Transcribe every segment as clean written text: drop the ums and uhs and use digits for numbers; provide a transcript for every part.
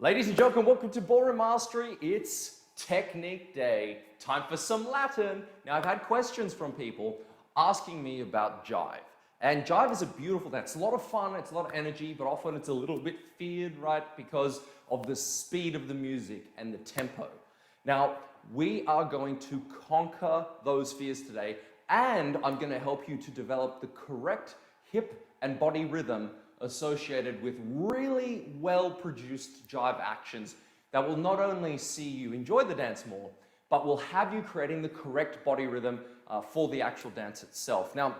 Ladies and gentlemen, welcome to Ballroom Mastery. It's Technique Day. Time for some Latin. Now, I've had questions from people asking me about jive. And jive is a beautiful dance. It's a lot of fun, it's a lot of energy, but often it's a little bit feared, right? Because of the speed of the music and the tempo. Now, we are going to conquer those fears today, and I'm going to help you to develop the correct hip and body rhythm associated with really well-produced jive actions that will not only see you enjoy the dance more, but will have you creating the correct body rhythm for the actual dance itself. Now,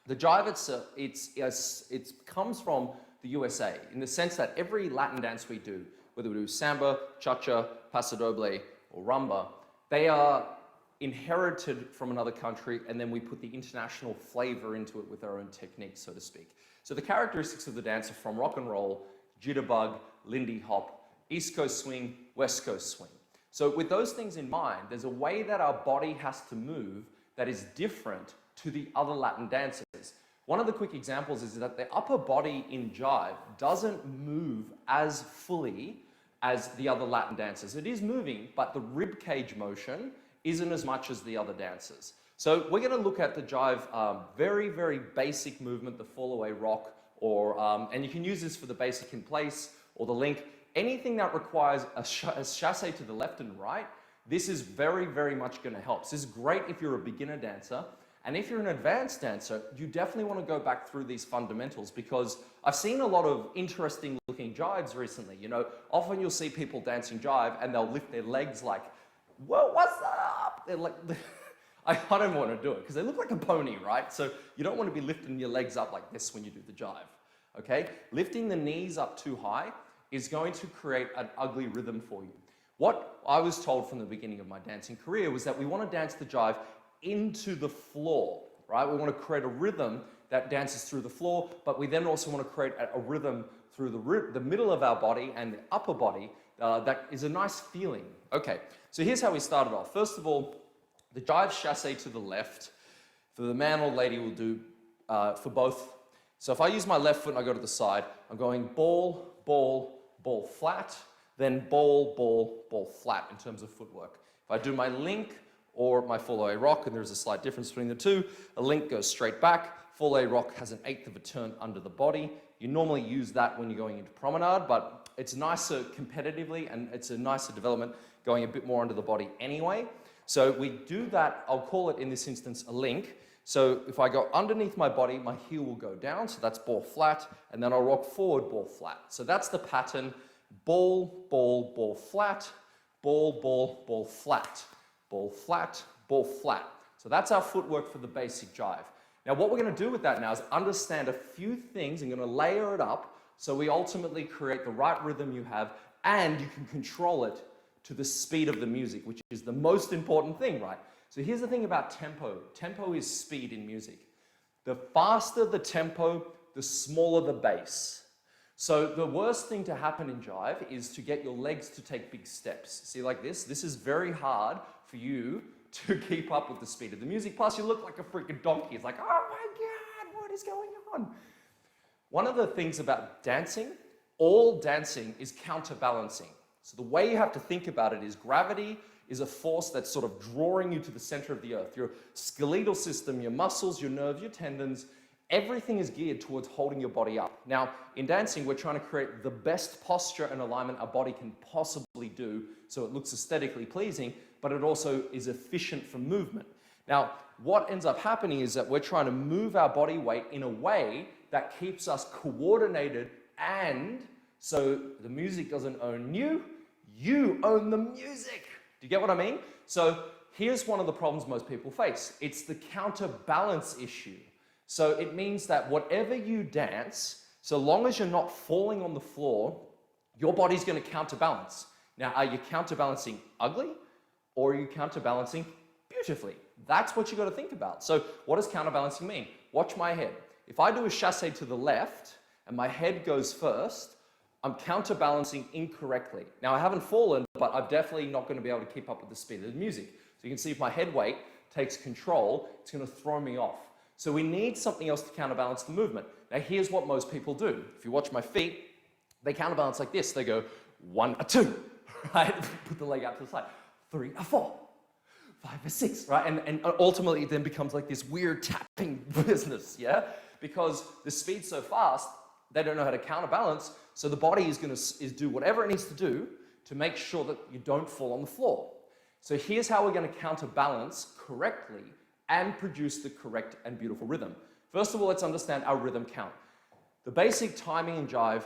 the jive itself, it comes from the USA in the sense that every Latin dance we do, whether we do samba, cha-cha, paso doble, or rumba, they are inherited from another country, and then we put the international flavor into it with our own technique, so to speak. So the characteristics of the dance are from rock and roll, jitterbug, lindy hop, East Coast swing, West Coast swing. So with those things in mind, there's a way that our body has to move that is different to the other Latin dances. One of the quick examples is that the upper body in jive doesn't move as fully as the other Latin dances. It is moving, but the rib cage motion isn't as much as the other dances. So we're going to look at the jive very, very basic movement, the Fallaway Rock, or, and you can use this for the basic in place or the link. Anything that requires a chasse to the left and right, this is very, very much going to help. So this is great if you're a beginner dancer. And if you're an advanced dancer, you definitely want to go back through these fundamentals, because I've seen a lot of interesting looking jives recently. You know, often you'll see people dancing jive and they'll lift their legs like, whoa, what's up? They're like, I don't want to do it because they look like a pony, right? So you don't want to be lifting your legs up like this when you do the jive, okay? Lifting the knees up too high is going to create an ugly rhythm for you. What I was told from the beginning of my dancing career was that we want to dance the jive into the floor, right? We want to create a rhythm that dances through the floor, but we then also want to create a rhythm through the middle of our body and the upper body that is a nice feeling. Okay, so here's how we started off. First of all, the jive chasse to the left, for the man or lady will do for both. So if I use my left foot and I go to the side, I'm going ball, ball, ball flat, then ball, ball, ball flat in terms of footwork. If I do my link or my Fallaway Rock, and there's a slight difference between the two, a link goes straight back, Fallaway Rock has an 1/8 of a turn under the body. You normally use that when you're going into promenade, but it's nicer competitively and it's a nicer development going a bit more under the body anyway. So we do that, I'll call it in this instance a link. So if I go underneath my body, my heel will go down, so that's ball flat, and then I'll rock forward, ball flat. So that's the pattern, ball, ball, ball flat, ball, ball, ball flat, ball flat, ball flat. So that's our footwork for the basic jive. Now what we're going to do with that now is understand a few things. I'm going to layer it up so we ultimately create the right rhythm you have, and you can control it to the speed of the music, which is the most important thing, right? So here's the thing about tempo. Tempo is speed in music. The faster the tempo, the smaller the bass. So the worst thing to happen in jive is to get your legs to take big steps. See, like this? This is very hard for you to keep up with the speed of the music. Plus, you look like a freaking donkey. It's like, oh my God, what is going on? One of the things about dancing, all dancing is counterbalancing. So the way you have to think about it is gravity is a force that's sort of drawing you to the center of the earth. Your skeletal system, your muscles, your nerves, your tendons, everything is geared towards holding your body up. Now, in dancing, we're trying to create the best posture and alignment our body can possibly do so it looks aesthetically pleasing, but it also is efficient for movement. Now, what ends up happening is that we're trying to move our body weight in a way that keeps us coordinated, and so the music doesn't own you, you own the music. Do you get what I mean? So here's one of the problems most people face. It's the counterbalance issue. So it means that whatever you dance, so long as you're not falling on the floor, your body's going to counterbalance. Now, are you counterbalancing ugly, or are you counterbalancing beautifully? That's what you got to think about. So what does counterbalancing mean? Watch my head. If I do a chasse to the left and my head goes first, I'm counterbalancing incorrectly. Now, I haven't fallen, but I'm definitely not going to be able to keep up with the speed of the music. So you can see if my head weight takes control, it's going to throw me off. So we need something else to counterbalance the movement. Now, here's what most people do. If you watch my feet, they counterbalance like this. They go 1, a 2, right? Put the leg out to the side. 3, a 4, 5, a 6, right? And ultimately it then becomes like this weird tapping business, yeah? Because the speed's so fast, they don't know how to counterbalance, so the body is going to do whatever it needs to do to make sure that you don't fall on the floor. So here's how we're going to counterbalance correctly and produce the correct and beautiful rhythm. First of all, let's understand our rhythm count. The basic timing in jive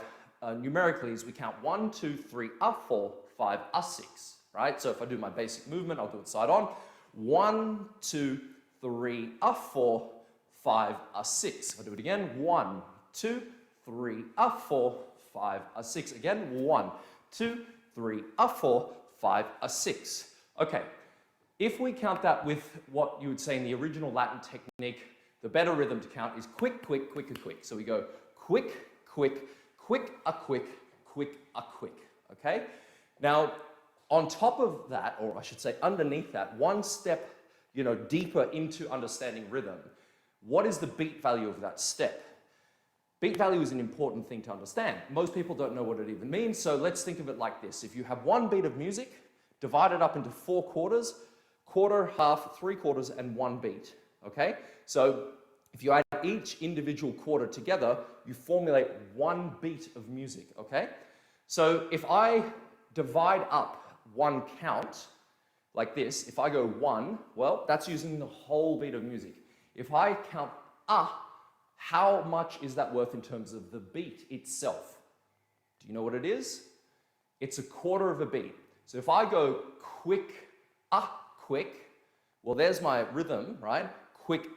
numerically is we count 1, 2, 3, 4, 5, 6, right? So if I do my basic movement, I'll do it side on. 1, 2, 3, 4, 5, 6. If I do it again, 1, 2, 3, 4, 5, 6. Again, 1, 2, 3, 4, 5, 6. Okay, if we count that with what you would say in the original Latin technique, the better rhythm to count is quick, quick, quick, a quick. So we go quick, quick, quick, a quick, quick, a quick, okay? Now, on top of that, or I should say underneath that, one step, deeper into understanding rhythm, what is the beat value of that step? Beat value is an important thing to understand. Most people don't know what it even means, so let's think of it like this. If you have one beat of music, divide it up into 4 quarters, quarter, half, 3 quarters, and 1 beat, okay? So if you add each individual quarter together, you formulate 1 beat of music, okay? So if I divide up 1 count, like this, if I go 1, well, that's using the whole beat of music. If I count how much is that worth in terms of the beat itself? Do you know what it is? It's a quarter of a beat. So if I go quick, quick, well, there's my rhythm, right? Quick,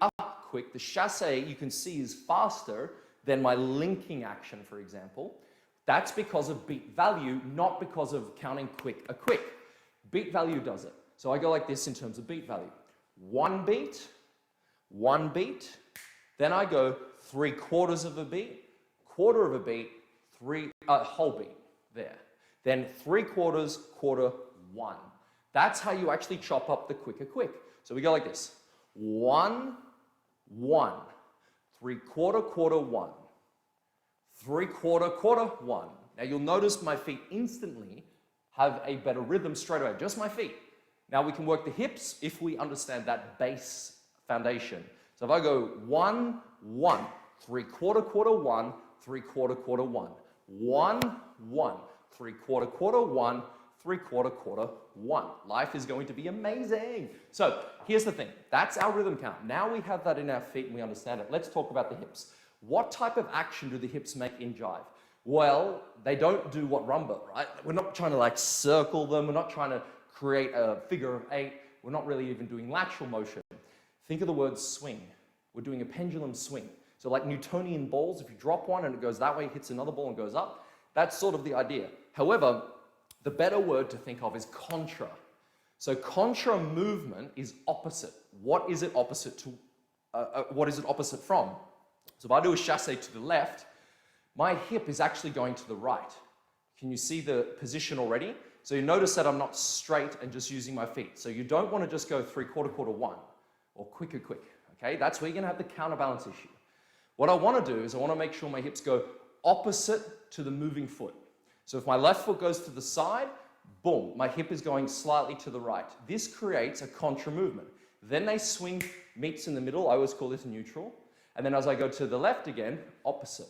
quick. The chasse, you can see, is faster than my linking action, for example. That's because of beat value, not because of counting quick, a quick. Beat value does it. So I go like this in terms of beat value. 1 beat, 1 beat. Then I go 3 quarters of a beat, quarter of a beat, whole beat, there. Then 3 quarters, quarter, 1. That's how you actually chop up the quick, a quick. So we go like this. 1, 1. 3 quarter, quarter, 1. 3 quarter, quarter, 1. Now you'll notice my feet instantly have a better rhythm straight away, just my feet. Now we can work the hips if we understand that base foundation. So if I go 1, 1, 3 quarter, quarter, 1, 3 quarter, quarter, 1. 1, 1, 3 quarter, quarter, 1, 3 quarter, quarter, 1. Life is going to be amazing. So here's the thing. That's our rhythm count. Now we have that in our feet and we understand it. Let's talk about the hips. What type of action do the hips make in jive? Well, they don't do what rumba, right? We're not trying to like circle them. We're not trying to create a figure of 8. We're not really even doing lateral motion. Think of the word swing. We're doing a pendulum swing. So like Newtonian balls, if you drop one and it goes that way, it hits another ball and goes up, that's sort of the idea. However, the better word to think of is contra. So contra movement is opposite. What is it opposite to? What is it opposite from? So if I do a chasse to the left, my hip is actually going to the right. Can you see the position already? So you notice that I'm not straight and just using my feet. So you don't want to just go 3 quarter, quarter, 1 or quicker, quick. Okay, that's where you're going to have the counterbalance issue. What I want to do is I want to make sure my hips go opposite to the moving foot. So if my left foot goes to the side, boom, my hip is going slightly to the right. This creates a contra movement. Then they swing, meets in the middle. I always call this neutral. And then as I go to the left again, opposite.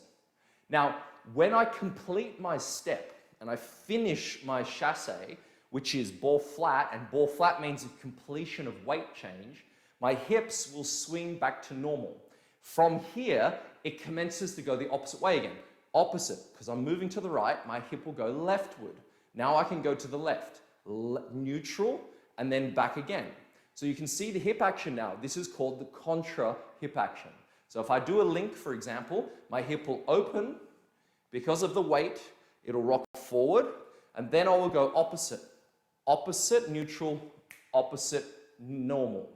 Now, when I complete my step and I finish my chasse, which is ball flat, and ball flat means a completion of weight change, my hips will swing back to normal. From here, it commences to go the opposite way again. Opposite, because I'm moving to the right, my hip will go leftward. Now I can go to the left, neutral, and then back again. So you can see the hip action now. This is called the contra hip action. So if I do a link, for example, my hip will open. Because of the weight, it'll rock forward, and then I will go opposite. Opposite, neutral, opposite, normal.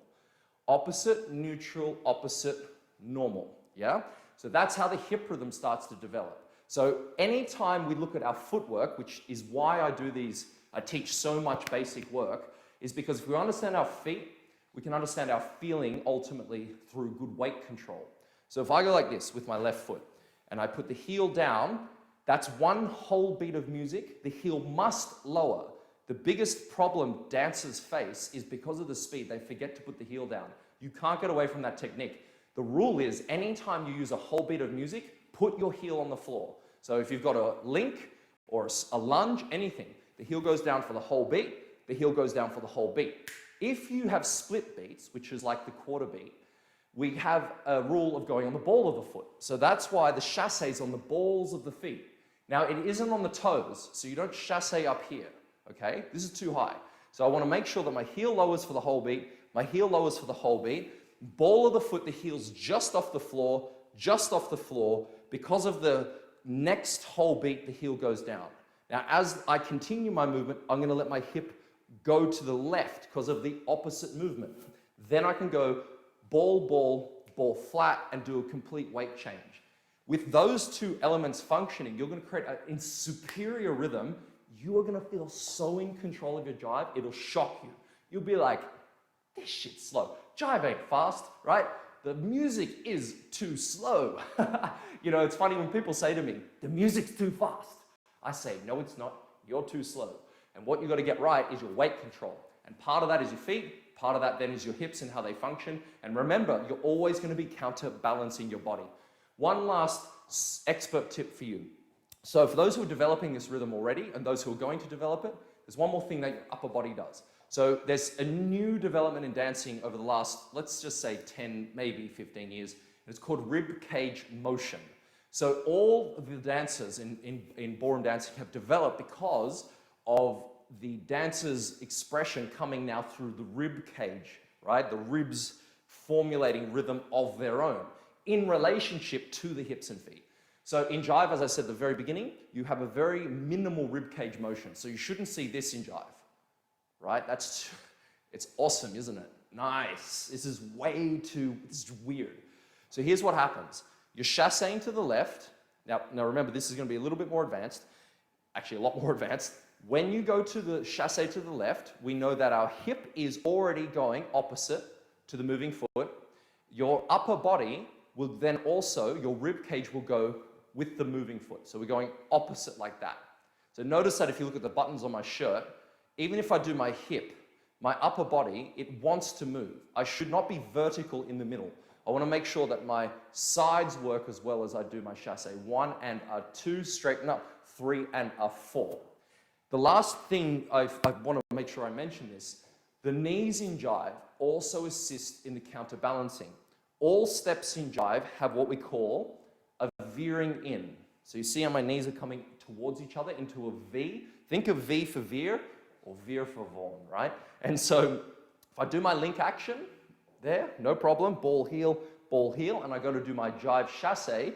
Opposite, neutral, opposite, normal. Yeah? So that's how the hip rhythm starts to develop. So anytime we look at our footwork, which is why I do these, I teach so much basic work, is because if we understand our feet, we can understand our feeling ultimately through good weight control. So if I go like this with my left foot, and I put the heel down, That's one whole beat of music. The heel must lower. The biggest problem dancers face is because of the speed, they forget to put the heel down. You can't get away from that technique. The rule is anytime you use a whole beat of music, put your heel on the floor. So if you've got a link or a lunge, anything, the heel goes down for the whole beat, the heel goes down for the whole beat. If you have split beats, which is like the quarter beat, we have a rule of going on the ball of the foot. So that's why the chasse is on the balls of the feet. Now it isn't on the toes, so you don't chasse up here, okay? This is too high. So I want to make sure that my heel lowers for the whole beat, my heel lowers for the whole beat, ball of the foot, the heel's just off the floor, just off the floor. Because of the next whole beat, the heel goes down. Now as I continue my movement, I'm going to let my hip go to the left because of the opposite movement. Then I can go ball, ball, ball flat, and do a complete weight change. With those two elements functioning, you're going to create a superior rhythm. You are going to feel so in control of your jive, it'll shock you. You'll be like, this shit's slow. Jive ain't fast, right? The music is too slow. You know, it's funny when people say to me, the music's too fast. I say, no, it's not. You're too slow. And what you've got to get right is your weight control. And part of that is your feet. Part of that then is your hips and how they function. And remember, you're always going to be counterbalancing your body. One last expert tip for you. So for those who are developing this rhythm already and those who are going to develop it, there's one more thing that your upper body does. So there's a new development in dancing over the last, let's just say 10, maybe 15 years. And it's called rib cage motion. So all of the dancers in ballroom dancing have developed because of the dancer's expression coming now through the rib cage, right? The ribs formulating rhythm of their own in relationship to the hips and feet. So in jive, as I said at the very beginning, you have a very minimal rib cage motion. So you shouldn't see this in jive, right? It's awesome, isn't it? Nice. This is weird. So here's what happens. You're chasseing to the left. Now remember, this is going to be a little bit more advanced, actually a lot more advanced. When you go to the chasse to the left, we know that our hip is already going opposite to the moving foot. Your upper body will then also, your rib cage will go with the moving foot. So we're going opposite like that. So notice that if you look at the buttons on my shirt, even if I do my hip, my upper body, it wants to move. I should not be vertical in the middle. I want to make sure that my sides work as well as I do my chasse. 1 and a 2, straighten up, 3 and a 4. The last thing I want to make sure I mention this, the knees in jive also assist in the counterbalancing. All steps in jive have what we call a veering in. So you see how my knees are coming towards each other into a V. Think of V for veer or veer for Vaughan, right? And so if I do my link action there, no problem, ball, heel, and I go to do my jive chasse,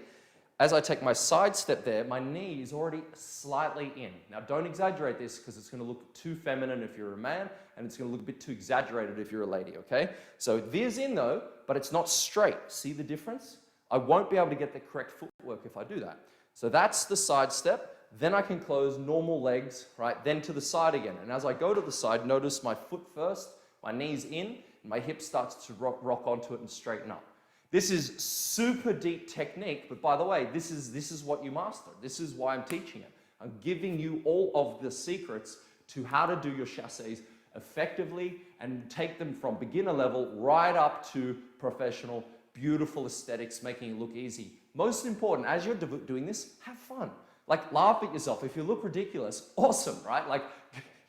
as I take my side step there, my knee is already slightly in. Now don't exaggerate this because it's going to look too feminine if you're a man and it's going to look a bit too exaggerated if you're a lady, okay? So it veers in though, but it's not straight. See the difference? I won't be able to get the correct footwork if I do that. So that's the side step. Then I can close normal legs, right? Then to the side again. And as I go to the side, notice my foot first, my knee's in, and my hip starts to rock onto it and straighten up. This is super deep technique, but by the way, this is what you master. This is why I'm teaching it. I'm giving you all of the secrets to how to do your chasses effectively and take them from beginner level right up to professional, beautiful aesthetics, making it look easy. Most important, as you're doing this, have fun. Like, laugh at yourself. If you look ridiculous, awesome, right? Like,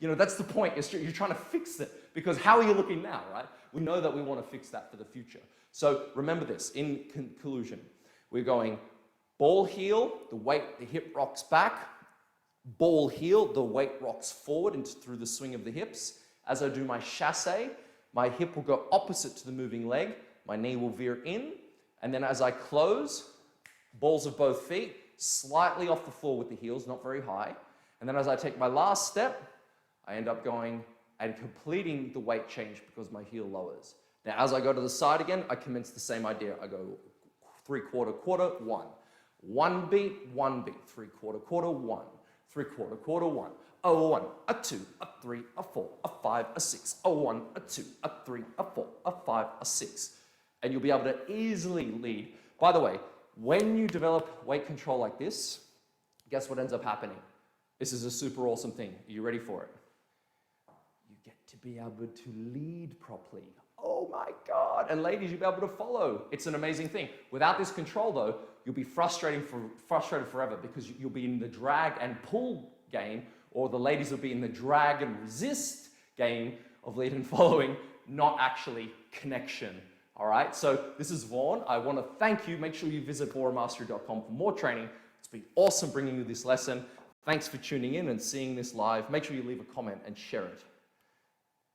you know, that's the point. You're trying to fix it because how are you looking now, right? We know that we want to fix that for the future. So remember this, in conclusion, we're going ball heel, the hip rocks back, ball heel, the weight rocks forward through the swing of the hips. As I do my chasse, my hip will go opposite to the moving leg, my knee will veer in, and then as I close, balls of both feet, slightly off the floor with the heels, not very high. And then as I take my last step, I end up going and completing the weight change because my heel lowers. Now, as I go to the side again, I commence the same idea. I go 3/4, quarter, 1. 1 beat, 1 beat. 3/4, quarter, 1. 3/4, quarter, 1. A 1, a 2, a 3, a 4, a 5, a 6. A 1, a 2, a 3, a 4, a 5, a 6. And you'll be able to easily lead. By the way, when you develop weight control like this, guess what ends up happening? This is a super awesome thing. Are you ready for it? You get to be able to lead properly. Oh my God. And ladies, you'll be able to follow. It's an amazing thing. Without this control though, you'll be frustrated forever because you'll be in the drag and pull game, or the ladies will be in the drag and resist game of lead and following, not actually connection. All right, so this is Vaughan. I want to thank you. Make sure you visit ballroommastery.com for more training. It's been awesome bringing you this lesson. Thanks for tuning in and seeing this live. Make sure you leave a comment and share it.